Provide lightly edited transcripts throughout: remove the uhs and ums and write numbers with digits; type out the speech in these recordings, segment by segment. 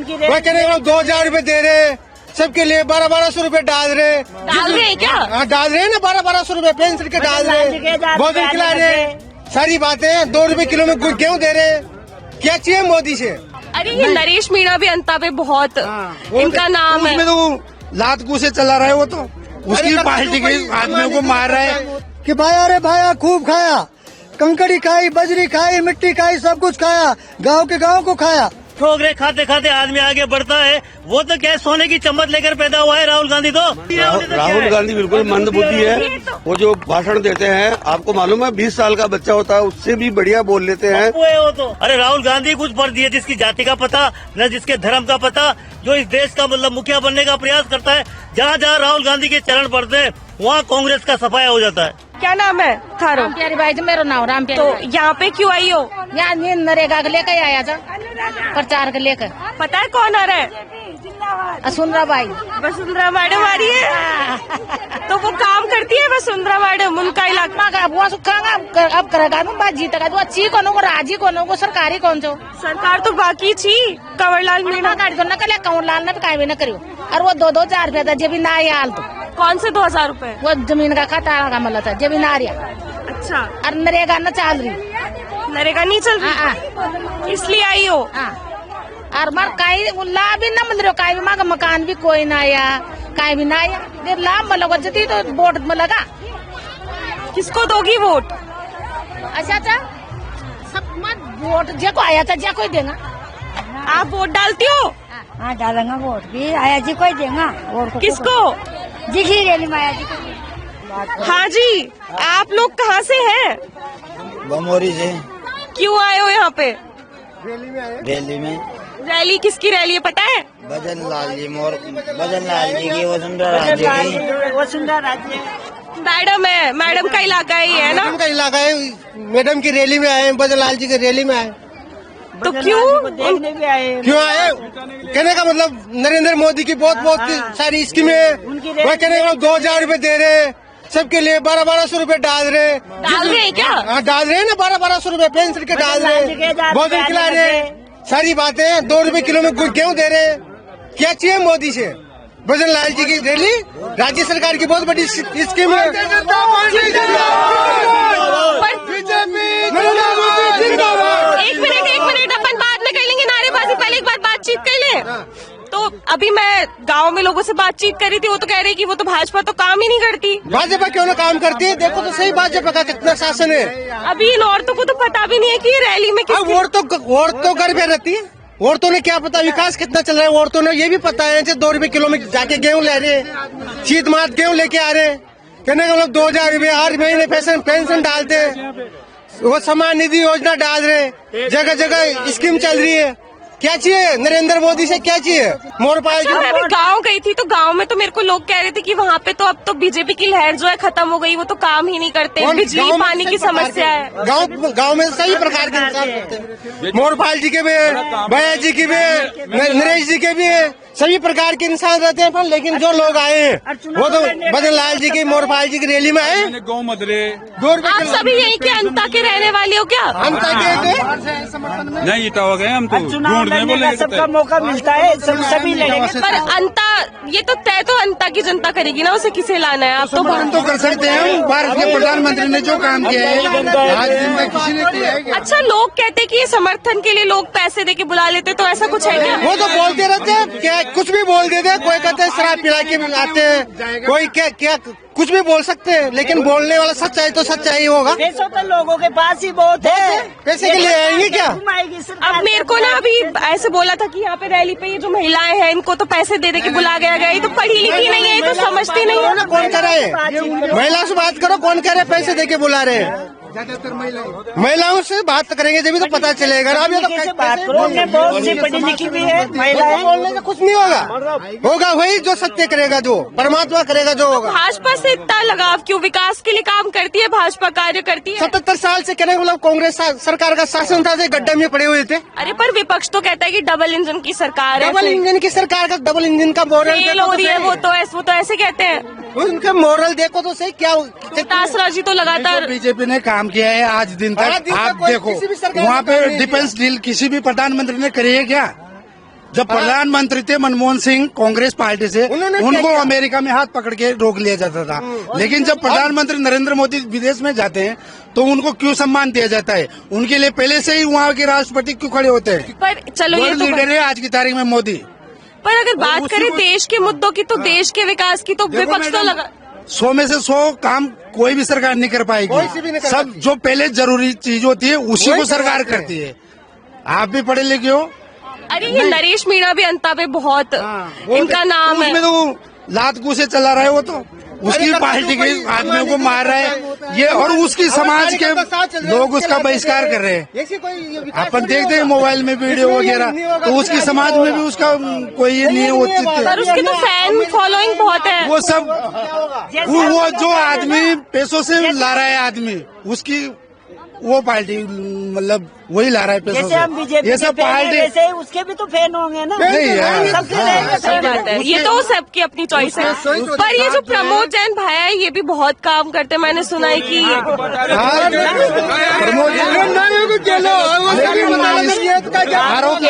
वो कह रहे 2,000 रूपए दे रहे, सबके लिए 1200 रूपए डाल रहे क्या? हाँ डाल रहे हैं ना, 1200 रूपए पेंसिल के डाल रहे, भोजन खिला रहे, सारी बातें। 2 रुपए किलो में गेहूँ दे रहे, क्या चाहिए मोदी से? अरे ये नरेश मीणा भी अंता पे बहुत इनका नाम है। उसमें तो लात से चला रहा है, वो तो उसकी पार्टी के आदमियों को मार रहा है कि भाई अरे भाया खूब खाया, कंकड़ी खाई, बजरी खाई, मिट्टी खाई, सब कुछ खाया, गांव के गांव को खाया। ठोकरे खाते खाते आदमी आगे बढ़ता है। वो तो क्या सोने की चम्मच लेकर पैदा हुआ है राहुल गांधी तो। राहुल गांधी बिल्कुल मंदबुद्धि है। वो जो भाषण देते हैं, आपको मालूम है 20 साल का बच्चा होता है उससे भी बढ़िया बोल लेते हैं। वो तो अरे राहुल गांधी कुछ पर दिए, जिसकी जाति का पता न जिसके धर्म का पता, जो इस देश का मतलब मुखिया बनने का प्रयास करता है। जहाँ जहाँ राहुल गांधी के चरण पड़ते हैं वहाँ कांग्रेस का सफाया हो जाता है। क्या नाम है थारो? राम प्यारी बाई, मेरा नाम राम प्यारी। तो यहाँ पे क्यों आई हो? यहाँ ये नरेगा के लेकर आया था, प्रचार के लेकर। पता है कौन आ रहा है? वसुंधरा बाई। वसुंधरा मैडम आ रही है। तो वो काम करती है वसुंधरा मैडम उनका इलाका? वो सुखागा अब करेगा ना, बात जीतेगा तो अच्छी कौन को, राजी कौन को, सरकारी कौन छो? सरकार तो बाकी थी, कंवरलाल मीणा गाड़ी तो न करे, कंवरलाल ने काय भी न करियो। और वो 2-2 रुपया था, जब भी ना आल तो कौन से 2000 रूपए? वो जमीन का खाता का मतलब था, जब भी ना आ रहा। अच्छा, और नरेगा न चल रही, नरेगा नहीं चल रही, इसलिए आई हो? और मार काई लाभ भी न मिल रहा, काई भी मांगा मकान भी कोई ना आया, काई भी ना आया। फिर लाभ मतलब जती तो वोट में लगा। किसको दोगी वोट? अच्छा सब मत वोट जे को आया था जे कोई देगा। आप वोट डालती हो? हाँ डालेंगे वोट भी, आया जी कोई देगा वोट को। किसको? जी की रैली में आया जी को। हाँ जी, आप लोग कहाँ से हैं? बमोरी से। क्यों आए हो यहाँ पे? रैली में। रैली किसकी रैली है पता है? भजन लाल जी की, वसुंधरा राजे की। मैडम है, मैडम का इलाका है ये, है ना? मैडम का इलाका है, मैडम की रैली में आए, भजन लाल जी की रैली में आए। तो क्यों क्यों आए? कहने का मतलब नरेंद्र मोदी की बहुत सारी स्कीमें, वो कहने का 2,000 रूपए दे रहे, सबके लिए 1200 रूपए डाल रहे क्या? हाँ डाल रहे हैं ना, 1200 रूपए पेंसिल के डाल रहे, भोजन खिला रहे, सारी बातें। 2 रुपए किलो में गेहूँ दे रहे, क्या चाहिए मोदी से? भजन लाल जी की रैली राज्य सरकार की बहुत बड़ी स्कीम है। एक मिनट अपन बाद में कर लेंगे नारेबाजी, पहले एक बार बातचीत कर ले। तो अभी मैं गांव में लोगों से बातचीत कर रही थी, वो तो कह रही कि वो तो भाजपा तो काम ही नहीं करती। भाजपा क्यों ना काम करती है? देखो तो सही, भाजपा का कितना शासन है। अभी इन औरतों को तो पता भी नहीं है कि ये रैली में औरतों घर पे रहती है, औरतों ने क्या पता विकास कितना चल रहा है। औरतों ने ये भी पता है, 2 रुपए किलो में जाके गेहूँ ले रहे, शीत मात गेहूँ लेके आ रहे। कहने का मतलब 2,000 रूपए हर महीने पेंशन डालते, वो समान निधि योजना डाल रहे, जगह जगह स्कीम चल रही है। क्या चाहिए नरेंद्र मोदी से? क्या चाहिए? मोर पाए। मैं अभी गाँव गई थी, तो गाँव में तो मेरे को लोग कह रहे थे कि वहाँ पे तो अब तो बीजेपी की लहर जो है खत्म हो गई, वो तो काम ही नहीं करते, बिजली पानी की समस्या है। गाँव में सभी प्रकार के इंसान रहते हैं, मोरपाल जी के भी है, भैया जी की भी है, नरेश जी के भी है, सभी प्रकार के इंसान रहते हैं। पर लेकिन जो लोग आए हैं वो तो भजन लाल जी की, मोरपाल जी की रैली में आए। गौ मदरे आप सभी यहीं के अंता के रहने वाले हो क्या? अंता के नहीं इटा हो गए हम तो ढूंढने बोले, सबका मौका मिलता है, सभी लड़ेंगे। पर अंता ये तो तय तो अंता की जनता करेगी ना, उसे किसे लाना है? आप तो कर सकते हैं। भारत के प्रधानमंत्री ने जो काम किया है आज दिन में किसी ने किया है। अच्छा, लोग कहते हैं कि ये समर्थन के लिए लोग पैसे दे के बुला लेते, तो ऐसा कुछ है क्या? वो तो बोलते रहते हैं, क्या कुछ भी बोल देते हैं। कोई कहते हैं शराब पिला के आते हैं, कोई क्या कुछ भी बोल सकते हैं, लेकिन बोलने वाला सच्चाई तो सच्चाई होगा। पैसों तो लोगों के पास ही बहुत है, पैसे के लिए आएंगे क्या? अब मेरे को ना अभी ऐसे बोला था कि यहाँ पे रैली पे ये जो महिलाएं हैं इनको तो पैसे दे के बुला गया गया, ये तो पढ़ी लिखी नहीं है, ये तो समझती नहीं है। कौन कह रहे हैं? महिला से बात करो, कौन कह रहे हैं पैसे दे के बुला रहे हैं? ज्यादातर महिलाओं से बात करेंगे जब तो पता चलेगा। अब ये तो बात करो, बहुत सी पढ़ी लिखी भी है महिलाएं, बोलने से कुछ नहीं होगा वही जो सत्य करेगा, जो परमात्मा करेगा, जो होगा। भाजपा से इतना लगाव क्यों? विकास के लिए काम करती है भाजपा, कार्य करती है। 77 साल से कहने मतलब कांग्रेस सरकार का शासन था, गड्ढे में पड़े हुए थे। अरे पर विपक्ष तो कहता है कि डबल इंजन की सरकार है, डबल इंजन की सरकार का डबल इंजन का मॉरल फेल हो रही है। वो तो ऐसे कहते हैं। उनके मॉरल देखो तो सही, क्या तासरा जी तो लगातार बीजेपी ने काम किया है आज दिन तक। आप देखो वहाँ पे डिफेंस डील किसी भी प्रधानमंत्री ने करी है क्या? जब प्रधानमंत्री थे मनमोहन सिंह कांग्रेस पार्टी से, उन्होंने क्या उनको किया? अमेरिका में हाथ पकड़ के रोक लिया जाता था। लेकिन जब प्रधानमंत्री नरेंद्र मोदी विदेश में जाते हैं तो उनको क्यों सम्मान दिया जाता है? उनके लिए पहले से ही वहाँ के राष्ट्रपति क्यों खड़े होते हैं? पर चलो ये वर्ल्ड तो लीडर है आज की तारीख में मोदी। पर अगर बात उसी करें को- देश के मुद्दों की तो देश के विकास की तो देखो विपक्ष तो मैडम, लगा 100 में से 100 काम कोई भी सरकार नहीं कर कोई सी भी पाएगी। नहीं कर सब सकती। जो पहले जरूरी चीज होती है उसी वही को सरकार करवाते हैं। करती है। आप भी पढ़े लिखे हो। अरे ये नरेश मीणा भी अंता पे बहुत इनका नाम है। उसमें तो लात से चला रहा है वो तो, उसकी अरे पार्टी के कोई आदमियों को मार रहा है ये, और उसकी समाज के लोग उसका बहिष्कार कर रहे हैं। ऐसी कोई ये विकास अपन नहीं देखते हैं होगा। मोबाइल में वीडियो इसमें ये वगैरह, नहीं होगा तो कि उसकी आज समाज में भी उसका कोई ये नहीं है वो पर उसकी तो फैन फॉलोइंग बहुत है। वो सब वो जो आदमी पैसों से ला रहा है आदमी, उसकी वो पार्टी मतलब वही ला रहा है पैसों जैसे हम से। बीजेपी ये सब पार्टी वैसे ही उसके भी तो फैन होंगे ना। नहीं यार, सबसे हाँ, रहेंगे सही बात है, ये तो सबकी अपनी चॉइस है। पर ये जो प्रमोद जैन भाई है ये भी बहुत काम करते हैं। मैंने सुना है कि आरोप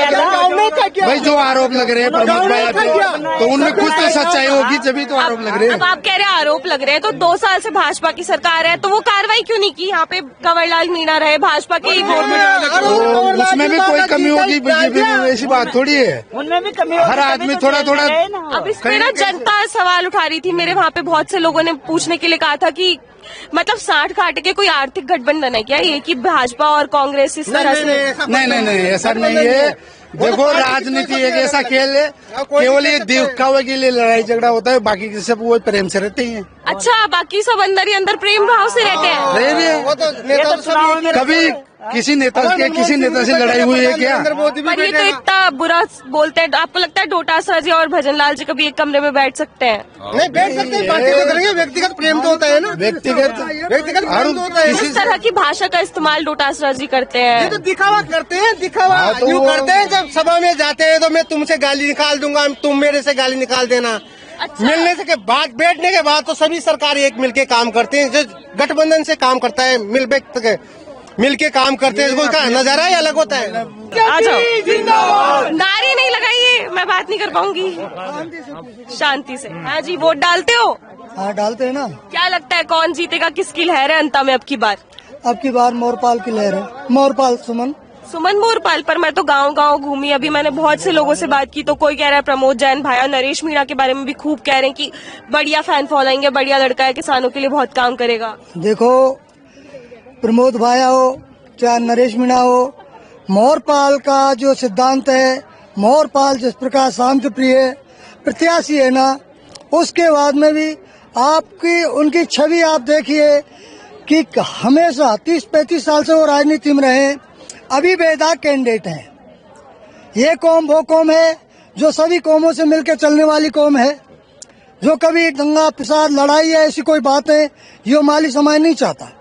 भाई जो आरोप लग रहे हैं प्रमोद भाई पे, तो उनमें कुछ तो सच्चाई होगी जभी तो आरोप लग रहे अब हैं। आप कह रहे हैं आरोप लग रहे हैं, तो 2 साल से भाजपा की सरकार है तो वो कार्रवाई क्यों नहीं की? यहाँ पे कंवरलाल मीणा रहे, भाजपा के ही वोट में। तो उसमें भी कोई कमी होगी बीजेपी में, ऐसी बात थोड़ी है। उनमें भी कमी होगी, हर तभी आदमी तो थोड़ा जेल थोड़ा में रहे ना। अब इसमें ना जनता सवाल उठा रही थी। मेरे वहाँ पे बहुत से लोगों ने पूछने के लिए कहा था कि मतलब 60 काट के कोई आर्थिक गठबंधन है क्या ये, कि भाजपा और कांग्रेस इस तरह से? नहीं ऐसा नहीं है। देखो राजनीति एक ऐसा खेल है, केवल ये दिखावे के लिए लड़ाई झगड़ा होता है, बाकी के सब वो प्रेम से रहते ही हैं। अच्छा, बाकी सब अंदर ही अंदर प्रेम भाव से रहते हैं। रह रहे हैं। वो तो नेता तो सब एक ही कभी किसी नेता से लड़ाई हुई है क्या? नरेंद्र मोदी भी पर ये तो बैठे हैं। इतना बुरा बोलते हैं। आपको लगता है डोटासरा जी और भजनलाल जी कभी एक कमरे में बैठ सकते हैं? नहीं बैठ सकते हैं, बातें तो करेंगे। व्यक्तिगत प्रेम तो होता है ना, व्यक्तिगत प्रेम तो होता है। इस तरह की भाषा का इस्तेमाल डोटासरा जी करते ये हैं। तो दिखावा करते हैं, दिखावा हाँ, तो यूँ वो- करते हैं। जब सभा में जाते हैं तो मैं तुमसे गाली निकाल दूंगा, तुम मेरे से गाली निकाल देना। अच्छा। मिलने से के बाद, बैठने के बाद तो सभी सरकार एक मिलके काम करते हैं। जो गठबंधन से काम करता है, मिल के काम करते हैं, उसका नजारा ही अलग होता है। आ जाओ, नारे नहीं लगाइए, मैं बात नहीं कर पाऊंगी। शांति से। हाँ जी, वोट डालते हो? हाँ डालते हैं ना। क्या लगता है कौन जीतेगा, किसकी लहर है अंता में अब की बार? अब की बार मोरपाल की लहर है, मोरपाल सुमन मोरपाल। पर मैं तो गांव घूमी, अभी मैंने बहुत से लोगों से बात की तो कोई कह रहा है प्रमोद जैन भाई और नरेश मीणा के बारे में भी खूब कह रहे हैं कि बढ़िया फैन फॉलोइंग है, बढ़िया लड़का है, किसानों के लिए बहुत काम करेगा। देखो प्रमोद भाया हो चाहे नरेश मीणा हो, मोरपाल का जो सिद्धांत है, मोरपाल जिस प्रकार शांति प्रिय प्रत्याशी है ना, उसके बाद में भी आपकी उनकी छवि आप देखिए कि हमेशा 30-35 साल से वो राजनीति में रहे, अभी बेदाग कैंडिडेट हैं। ये कौम वो कौम है जो सभी कौमों से मिलकर चलने वाली कौम है, जो कभी दंगा फिसाद लड़ाई या ऐसी कोई बातें ये माली समाज नहीं चाहता।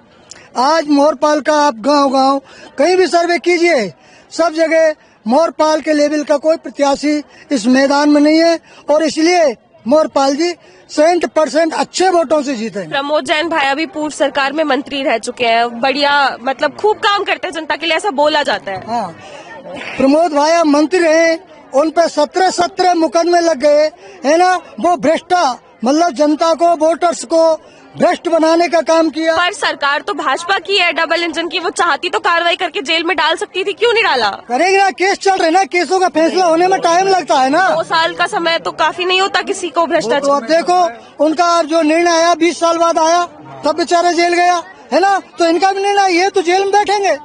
आज मोरपाल का आप गांव कहीं भी सर्वे कीजिए, सब जगह मोरपाल के लेवल का कोई प्रत्याशी इस मैदान में नहीं है, और इसलिए मोरपाल जी 70% अच्छे वोटों से जीते हैं। प्रमोद जैन भाई अभी पूर्व सरकार में मंत्री रह चुके हैं, बढ़िया मतलब खूब काम करते हैं जनता के लिए, ऐसा बोला जाता है। हाँ, प्रमोद भाया मंत्री रहे, उन पे 17 मुकदमे लग गए है ना। वो भ्रष्टा मतलब जनता को, वोटर्स को भ्रष्ट बनाने का काम किया। पर सरकार तो भाजपा की है, डबल इंजन की, वो चाहती तो कार्रवाई करके जेल में डाल सकती थी, क्यों नहीं डाला? करेगी ना, केस चल रहे ना, केसों का फैसला होने में टाइम लगता है ना। 2 साल का समय तो काफी नहीं होता किसी को तो भ्रष्टाचार। अब देखो उनका जो निर्णय आया 20 साल बाद आया, तब बेचारा जेल गया है ना। तो इनका भी निर्णय ये तो जेल में बैठेंगे,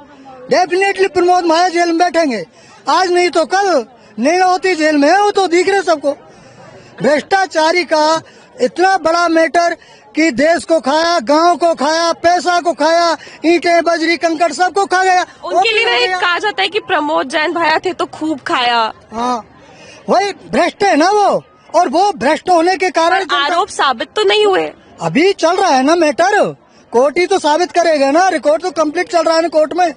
डेफिनेटली प्रमोद भाया जेल में बैठेंगे। आज नहीं तो कल निर्णय होती जेल में है, वो तो दिख रहे सबको। भ्रष्टाचारी का इतना बड़ा मैटर कि देश को खाया, गांव को खाया, पैसा को खाया, ईंटें बजरी कंकड़ सबको खा गया। उनके लिए ना एक कहा जाता है कि प्रमोद जैन भाया थे तो खूब खाया। हाँ, वही भ्रष्ट है ना वो, और वो भ्रष्ट होने के कारण आरोप साबित तो नहीं हुए। अभी चल रहा है ना मैटर, कोर्ट ही तो साबित करेगा ना। रिकॉर्ड तो कंप्लीट चल रहा है ना कोर्ट में,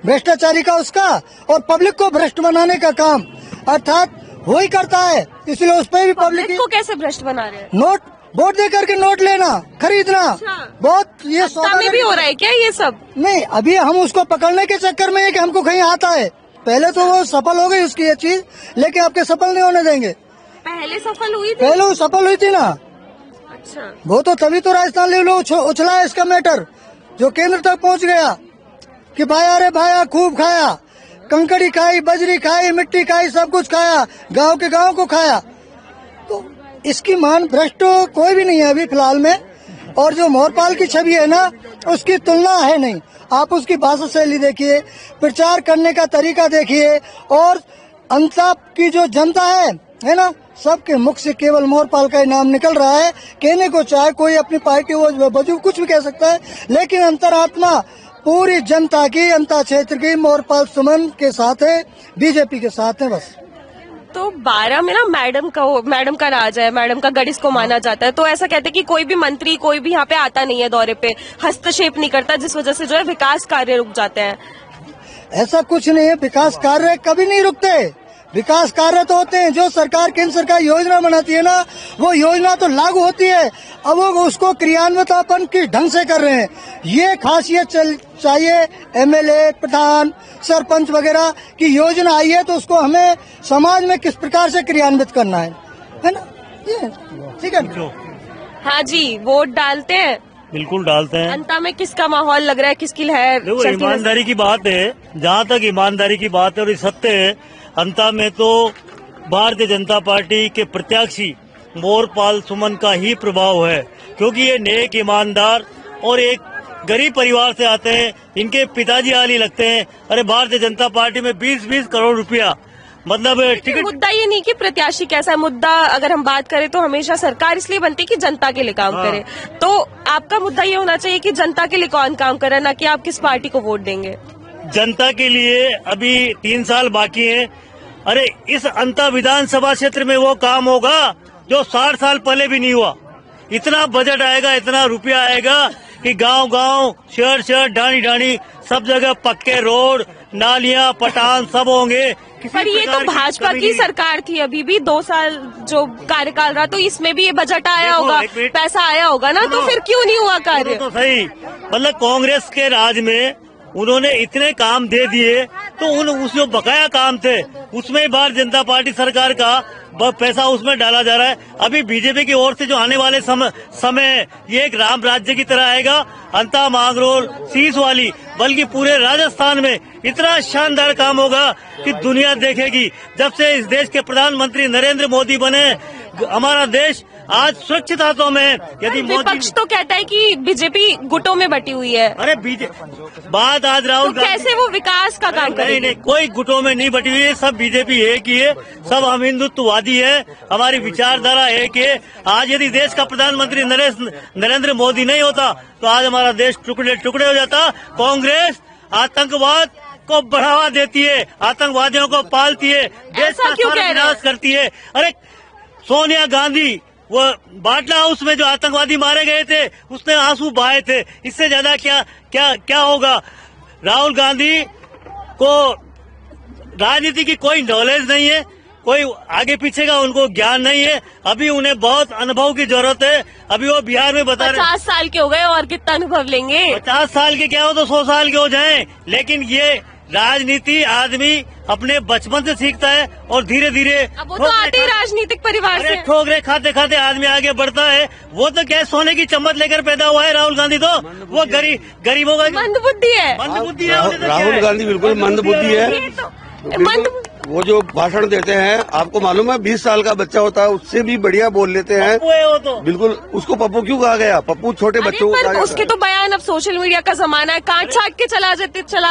भ्रष्टाचारी का उसका, और पब्लिक को भ्रष्ट बनाने का काम अर्थात वही करता है। इसलिए उस पर भी पब्लिक को कैसे भ्रष्ट बना रहे हैं? नोट, वोट दे करके नोट लेना, खरीदना, बहुत ये सत्ता में भी हो रहा है क्या ये सब? नहीं, अभी हम उसको पकड़ने के चक्कर में है कि हमको कहीं आता है, पहले तो वो सफल हो गई उसकी ये चीज, लेकिन आपके सफल नहीं होने देंगे। पहले सफल हुई थी। पहले वो सफल हुई थी ना, अच्छा, वो तो तभी तो राजस्थान लेवल उछला है इसका मैटर, जो केंद्र तक पहुंच गया कि भाया रे भाया खूब खाया, कंकड़ी खाई, बजरी खाई, मिट्टी खाई, सब कुछ खाया, गांव के गांव को खाया। तो इसकी मान भ्रष्ट कोई भी नहीं है अभी फिलहाल में। और जो मोहरपाल की छवि है ना, उसकी तुलना है नहीं। आप उसकी भाषा शैली देखिए, प्रचार करने का तरीका देखिए, और अंताप की जो जनता है ना, सबके मुख से केवल मोहरपाल का ही नाम निकल रहा है। कहने को चाहे कोई अपनी पार्टी वो वजूद कुछ भी कह सकता है, लेकिन अंतरात्मा पूरी जनता की, अंता क्षेत्र की मोहरपाल सुमन के साथ है, बीजेपी के साथ है बस। तो 12 में ना मैडम का राज है, मैडम का गढ़ इसको माना जाता है। तो ऐसा कहते हैं कि कोई भी मंत्री, कोई भी यहाँ पे आता नहीं है दौरे पे, हस्तक्षेप नहीं करता, जिस वजह से जो है विकास कार्य रुक जाते हैं। ऐसा कुछ नहीं है, विकास कार्य कभी नहीं रुकते। विकास कार्य तो होते हैं, जो सरकार, केंद्र सरकार योजना बनाती है ना, वो योजना तो लागू होती है। अब वो उसको क्रियान्वित अपन किस ढंग से कर रहे हैं, ये खासियत चाहिए एमएलए, प्रधान, सरपंच वगैरह की योजना आई है तो उसको हमें समाज में किस प्रकार से क्रियान्वित करना है ना, ये ठीक है। हाँ जी, वोट डालते हैं, बिल्कुल डालते हैं। अंता में किसका माहौल लग रहा है, किसकी लहर देखो, चलती है? ईमानदारी की बात है, जहाँ तक ईमानदारी की बात है और ये सत्य है, अंता में तो भारतीय जनता पार्टी के प्रत्याशी मोहरपाल सुमन का ही प्रभाव है, क्योंकि ये नेक, ईमानदार और एक गरीब परिवार से आते हैं। इनके पिताजी आली लगते हैं। अरे भारतीय जनता पार्टी में 20-20 करोड़ रुपया, मतलब टिकट। मुद्दा ये नहीं कि प्रत्याशी कैसा है, मुद्दा अगर हम बात करें तो हमेशा सरकार इसलिए बनती है कि जनता के लिए काम करे। तो आपका मुद्दा ये होना चाहिए कि जनता के लिए कौन काम कर रहा है, ना कि आप किस पार्टी को वोट देंगे। जनता के लिए अभी 3 साल बाकी है। अरे इस अंता विधानसभा क्षेत्र में वो काम होगा जो 60 साल पहले भी नहीं हुआ। इतना बजट आएगा, इतना रुपया आएगा कि गांव गांव, शहर शहर, ढाणी ढाणी, सब जगह पक्के रोड, नालियां, पटान सब होंगे। पर ये तो भाजपा की सरकार थी, अभी भी 2 साल जो कार्यकाल रहा, तो इसमें भी ये बजट आया होगा, पैसा आया होगा ना, तो फिर क्यों नहीं हुआ कार्य? तो सही, मतलब कांग्रेस के राज में उन्होंने इतने काम दे दिए, तो उस जो बकाया काम थे उसमें भारतीय जनता पार्टी सरकार का पैसा उसमें डाला जा रहा है। अभी बीजेपी की ओर से जो आने वाले समय ये एक राम राज्य की तरह आएगा। अंता, मांगरोल, सीस वाली, बल्कि पूरे राजस्थान में इतना शानदार काम होगा कि दुनिया देखेगी। जब से इस देश के प्रधानमंत्री नरेंद्र मोदी बने, हमारा देश आज सुरक्षित हाथों में है। यदि विपक्ष तो कहता है कि बीजेपी गुटों में बटी हुई है। अरे बात आज राहुल तो कैसे वो विकास का काम करेंगे? नहीं, कोई गुटों में नहीं बटी हुई है, सब बीजेपी एक ही है, सब हम हिंदुत्ववादी है, हमारी विचारधारा एक है। आज यदि देश का प्रधानमंत्री नरेंद्र मोदी नहीं होता तो आज हमारा देश टुकड़े टुकड़े हो जाता। कांग्रेस आतंकवाद को बढ़ावा देती है, आतंकवादियों को पालती है, देश का विनाश करती है। अरे सोनिया गांधी वो बाटला हाउस में जो आतंकवादी मारे गए थे, उसने आंसू बहाए थे। इससे ज्यादा क्या होगा? राहुल गांधी को राजनीति की कोई नॉलेज नहीं है, कोई आगे पीछे का उनको ज्ञान नहीं है। अभी उन्हें बहुत अनुभव की जरूरत है। अभी वो बिहार में बता रहे 50 साल के हो गए, और कितना अनुभव लेंगे? 50 साल के क्या हो तो 100 साल के हो जाएं। लेकिन ये राजनीति आदमी अपने बचपन से सीखता है और धीरे धीरे अब वो तो आते राजनीतिक परिवार से। ठोकरे खाते खाते आदमी आगे बढ़ता है। वो तो क्या सोने की चम्मच लेकर पैदा हुआ है राहुल गांधी, तो वो गरीबों का मंदबुद्धि है। मंदबुद्धि है। राहुल गांधी बिल्कुल मंदबुद्धि है। वो जो भाषण देते हैं, आपको मालूम है 20 साल का बच्चा होता है उससे भी बढ़िया बोल लेते हैं। वो तो बिल्कुल, उसको पप्पू क्यों कहा गया? पप्पू छोटे बच्चों को कहा जाता है। उसके तो बयान अब सोशल मीडिया का जमाना है, काट छाट के चला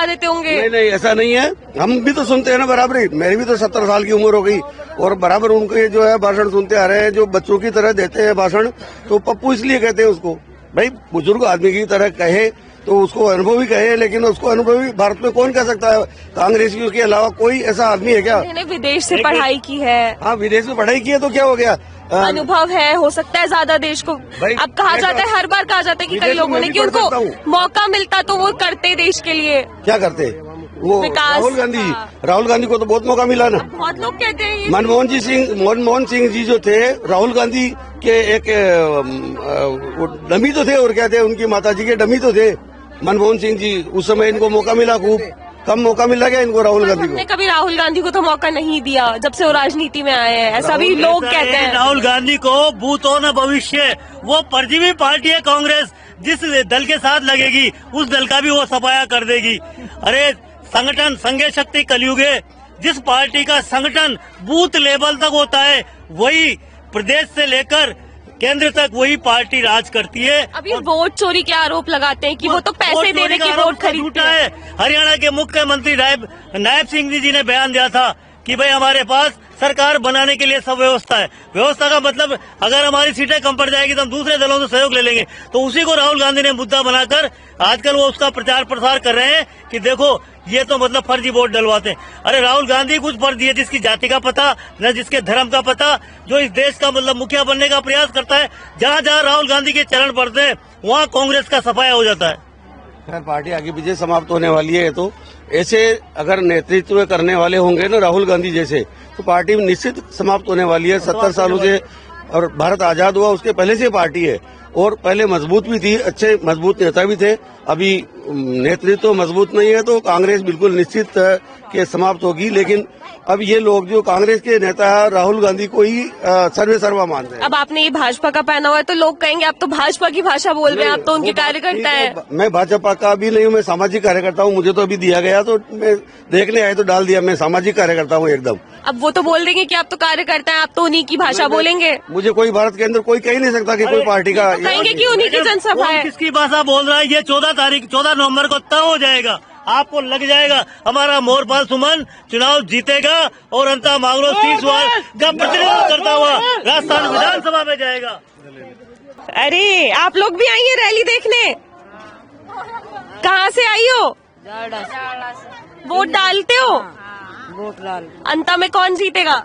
देते होंगे। नहीं, ऐसा नहीं है। हम भी तो सुनते हैं ना बराबरी। मेरी भी तो 70 साल की उम्र हो गई और बराबर उनके जो है भाषण सुनते आ रहे हैं, जो बच्चों की तरह देते हैं भाषण। तो पप्पू इसलिए कहते हैं उसको, भाई बुजुर्ग आदमी की तरह कहे तो उसको अनुभवी कहे, लेकिन उसको अनुभवी भारत में कौन कह सकता है? कांग्रेसियों के अलावा कोई ऐसा आदमी है क्या? मैंने विदेश से पढ़ाई की है। हाँ, विदेश में पढ़ाई की है तो क्या हो गया? अनुभव है, हो सकता है ज्यादा देश को। अब कहा जाता है, हर बार कहा जाता है कि कई लोगों ने कि उनको मौका मिलता तो वो करते देश के लिए। क्या करते? वो राहुल गांधी को तो बहुत मौका मिला ना। बहुत लोग कहते हैं। मनमोहन सिंह जी जो थे, राहुल गांधी के एक डमी तो थे, और क्या थे, उनकी माताजी के डमी तो थे मनमोहन सिंह जी। उस समय इनको मौका मिला खूब। कम मौका मिला क्या इनको राहुल गांधी हमने को? कभी राहुल गांधी को तो मौका नहीं दिया जब से वो राजनीति में आए हैं, ऐसा भी लोग कहते हैं। राहुल गांधी को भूतो न भविष्य, वो परजीवी पार्टी है कांग्रेस, जिस दल के साथ लगेगी उस दल का भी वो सफाया कर देगी। अरे संगठन संघे शक्ति कलयुगे, जिस पार्टी का संगठन बूथ लेवल तक होता है वही प्रदेश से लेकर केंद्र तक वही पार्टी राज करती है। अब ये वोट चोरी के आरोप लगाते हैं कि वो तो पैसे दे दे के वोट खरीदते है। हरियाणा के मुख्यमंत्री नायब सिंह जी ने बयान दिया था कि भाई हमारे पास सरकार बनाने के लिए सब व्यवस्था है। व्यवस्था का मतलब अगर हमारी सीटें कम पड़ जाएगी तो हम दूसरे दलों से सहयोग ले लेंगे। तो उसी को राहुल गांधी ने मुद्दा बनाकर आजकल वो उसका प्रचार प्रसार कर रहे हैं कि देखो ये तो मतलब फर्जी वोट डलवाते हैं। अरे राहुल गांधी कुछ फर्जी है जिसकी जाति का पता न जिसके धर्म का पता, जो इस देश का मतलब मुखिया बनने का प्रयास करता है। जहाँ जहाँ राहुल गांधी के चरण पड़ते हैं वहाँ कांग्रेस का सफाया हो जाता है। खैर पार्टी आगे पीछे समाप्त होने वाली है। तो ऐसे अगर नेतृत्व करने वाले होंगे ना राहुल गांधी जैसे, तो पार्टी निश्चित समाप्त होने वाली है। 70 सालों से और भारत आजाद हुआ उसके पहले से पार्टी है और पहले मजबूत भी थी, अच्छे मजबूत नेता भी थे। अभी नेतृत्व मजबूत नहीं है तो कांग्रेस बिल्कुल निश्चित के समाप्त होगी। लेकिन अब ये लोग जो कांग्रेस के नेता है राहुल गांधी को ही सर्वे सर्वा मानते हैं। अब आपने ये भाजपा का पहना हुआ है तो लोग कहेंगे आप तो भाजपा की भाषा बोल रहे हैं, आप तो उनके कार्यकर्ता हैं। मैं भाजपा का भी नहीं हूँ, मैं सामाजिक कार्यकर्ता हूँ। मुझे तो अभी दिया गया तो मैं देखने आए तो डाल दिया। मैं सामाजिक कार्यकर्ता हूँ एकदम। अब वो तो बोल देंगे कि आप तो कार्यकर्ता हैं, आप तो उन्हीं की भाषा बोलेंगे। मुझे कोई भारत के अंदर कोई कह ही नहीं सकता कि कोई पार्टी का कहेंगे कि उन्हीं की जनसभा है। किसकी भाषा बोल रहा है ये 14 नवंबर को तय हो जाएगा। आपको लग जाएगा हमारा मोरपाल सुमन चुनाव जीतेगा और अंता मांगलो सीसवाल का प्रतिनिधित्व करता हुआ राजस्थान विधानसभा में जाएगा। अरे आप लोग भी आई हैं रैली देखने? कहाँ से आई हो? वोट डालते हो? वोट डाल अंता में कौन जीतेगा?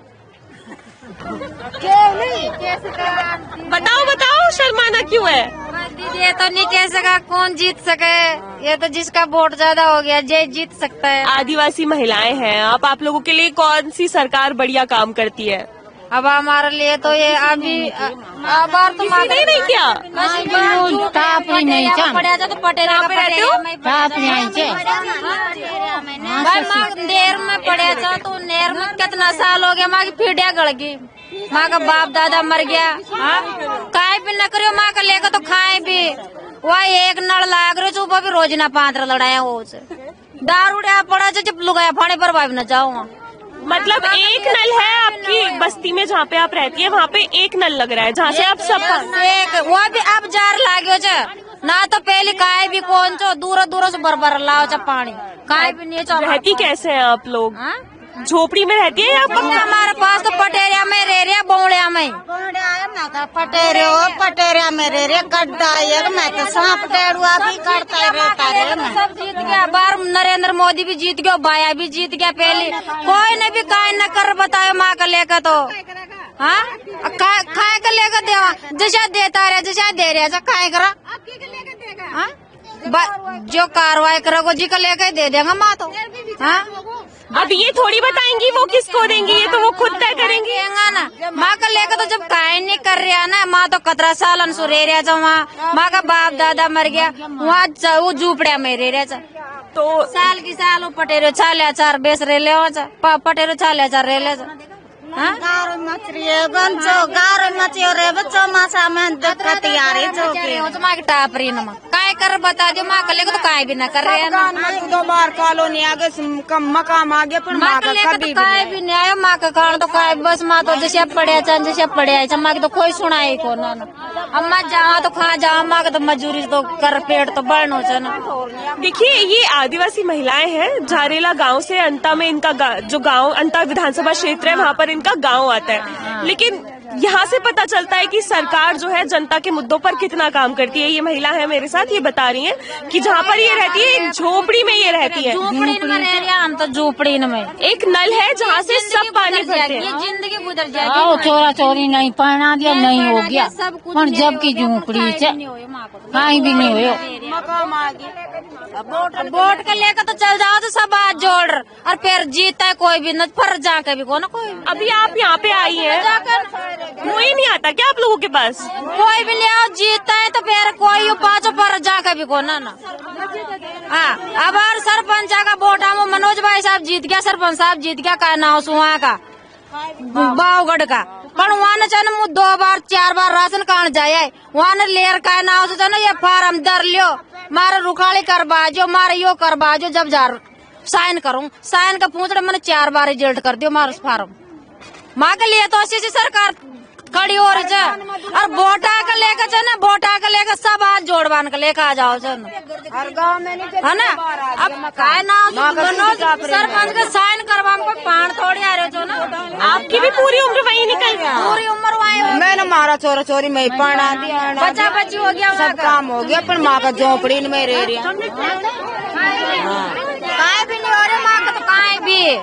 बताओ बताओ, शर्माना क्यों है? दीदी ये तो नहीं कह सका कौन जीत सके, ये तो जिसका वोट ज्यादा हो गया जय जीत सकता है। आदिवासी महिलाएं हैं आप लोगों के लिए कौन सी सरकार बढ़िया काम करती है? अब हमारे लिए तो ये अभी अब तो नहीं क्या पड़े तो पटेरा का देर में पड़े तो नेर में कितना साल हो गया माँ की पीढ़िया गड़ गई। माँ का बाप दादा मर गया, काय भी न करो माँ का लेकर तो खाए भी। वह एक नल लाग रहे चुप भी रोज ना 5 लड़ाया वो दारू उड़ा पड़ा जब लुगाया फाड़े पर भाई न जाओ। मतलब एक नल है आपकी बस्ती में जहाँ पे आप रहती है, वहाँ पे एक नल लग रहा है जहाँ से आप सब एक वो भी अब जार लागो ना तो पहले काय भी कौन चो दूर दूर से बरबर लाओ चा पानी काय भी नहीं चो। रहती कैसे हैं आप लोग? झोपड़ी में रहती है या हमारे पास तो पटेरिया में रह रहे बौड़िया में पटेरिया में रह रहे गड्ढा मैं तो सांप टेड़ुआ भी करता रहता है। सब जीत गया बार नरेंद्र मोदी भी जीत गया, बाया भी जीत गया। पहले कोई ने भी काय न कर बताया माँ का लेकर तो हाँ खाए का लेकर देवा जैसा देता रहे जैसा दे रहे खाए करा जो कार्रवाई करोगे जी का लेकर दे देगा माँ तो। हाँ अब ये थोड़ी बताएंगी वो किसको देंगी, ये तो वो खुद तय करेंगी ना। माँ का लेकर तो जब काय नहीं कर रहा ना माँ तो 17 साल सो रह रहा था। माँ का बाप दादा मर गया वहाँ वो झूपड़िया में रह रहा तो साल की साल वो पटेरो 4,000 बेच रहे ले पटेरो 4,000 रह ले गारो मछली रे बच्चों मासा में दिक्कत यारी जो माँ की टापरी न काय कर बता दो माँ का लेकर तो काय भी न कर रहे हैं। 2 बार कॉलोनी आगे मकाम आगे पर माँ का लेकर तो काय भी नहीं आयो। माँ का कारण तो काय बस माँ तो जैसे पड़े माँ की तो कोई सुनाई को ना अम्मा जहाँ तो खा जहाँ माँ का तो मजूरी तो कर पेट तो बढ़नो च ना। देखिए ये आदिवासी महिलाएं हैं, झारेला गांव से अंता में इनका जो गांव अंता विधानसभा क्षेत्र है वहाँ पर इनका गांव आता है। लेकिन यहाँ से पता चलता है कि सरकार जो है जनता के मुद्दों पर कितना काम करती है। ये महिला है मेरे साथ, ये बता रही हैं कि जहाँ पर ये रहती है एक झोपड़ी में ये रहती है। हम तो झोपड़ी में एक नल है जहाँ से सब पानी भरते हैं। जिंदगी गुजर जाएगी। चोरा चोरी नहीं पहना दिया नहीं हो गया पर जबकि झोपड़ी कहीं भी नहीं हो। वोट के लेकर तो चल जाओ तो सब हाथ जोड़ और फिर जीता है कोई भी न पर जाके भी को ना कोई। अभी आप यहाँ पे आई है, कोई नहीं आता क्या आप लोगों के पास? कोई भी ले आओ, जीतता है तो फिर कोई पाँचों पर जाकर भी कोना ना। हाँ, अब और सरपंच का वोट हम मनोज भाई साहब जीत गया, सरपंच साहब जीत गया, का नाम वहाँ का बावगढ़ का, पर वहाँ न चन 2 बार 4 बार राशन कार्ड जाए, वहाँ न लेर का नाम से चन ये फार्म दर लियो, मारे रुखाड़ी करवाजो, मारे यो करवाजो, जब जार साइन करूँ, साइन का पूछ रहे मैंने 4 बार रिजल्ट कर दियो मारे फार्म। माँ के लिए तो अच्छी सरकार खड़ी हो रही है, और वोटा का लेकर चल, वोटा का लेकर सब हाथ जोड़वान का लेकर आ जाओ चल, है ना। अब काय ना सरपंच का साइन करवा को पान थोड़ी आ रहे हो ना। आपकी भी पूरी उम्र वही निकल गया? पूरी उम्र वही। मैंने मारा चोरा चोरी में पढ़ा दिया, बच्चा बच्ची हो गया, सब काम हो गया, पर माँ का झोपड़ी में रह रही। काय भी नहीं हो रहे माँ का, तो काय भी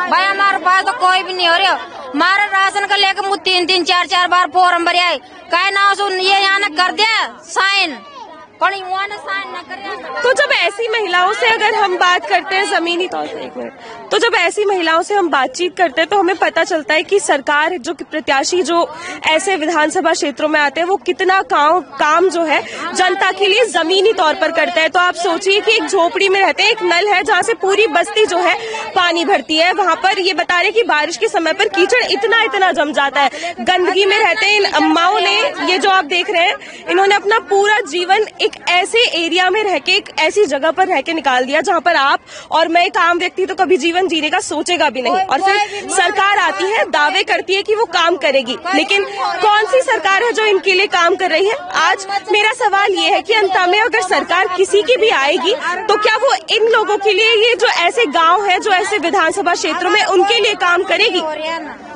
भाई हमारे पास तो कोई भी नहीं हो रहा। हमारे राशन का लेकर मुझे 3-3 4-4 बार फॉर्म भरे आए, काय ना सुन ये यहाँ न कर दिया साइन, साइन न कर। तो जब ऐसी महिलाओं से अगर हम बात करते हैं जमीनी तौर पर, 1 मिनट, तो जब ऐसी महिलाओं से हम बातचीत करते हैं तो हमें पता चलता है कि सरकार जो कि प्रत्याशी जो ऐसे विधानसभा क्षेत्रों में आते हैं वो कितना काम जो है जनता के लिए जमीनी तौर पर करता है। तो आप सोचिए कि एक झोपड़ी में रहते हैं, एक नल है जहाँ से पूरी बस्ती जो है पानी भरती है, वहां पर ये बता रहे कि बारिश के समय पर कीचड़ इतना जम जाता है, गंदगी में रहते हैं। इन अम्माओं ने, ये जो आप देख रहे हैं, इन्होंने अपना पूरा जीवन एक ऐसे एरिया में रह के, एक ऐसी जगह पर रह के निकाल दिया जहां पर आप और मैं एक आम व्यक्ति तो कभी जीवन जीने का सोचेगा भी नहीं। और फिर सरकार आती है, दावे करती है कि वो काम करेगी, लेकिन कौन सी सरकार है जो इनके लिए काम कर रही है? आज मेरा सवाल ये है कि अंत में अगर सरकार किसी की भी आएगी तो क्या वो इन लोगों के लिए, ये जो ऐसे गाँव है, जो ऐसे विधानसभा क्षेत्रों में, उनके लिए काम करेगी?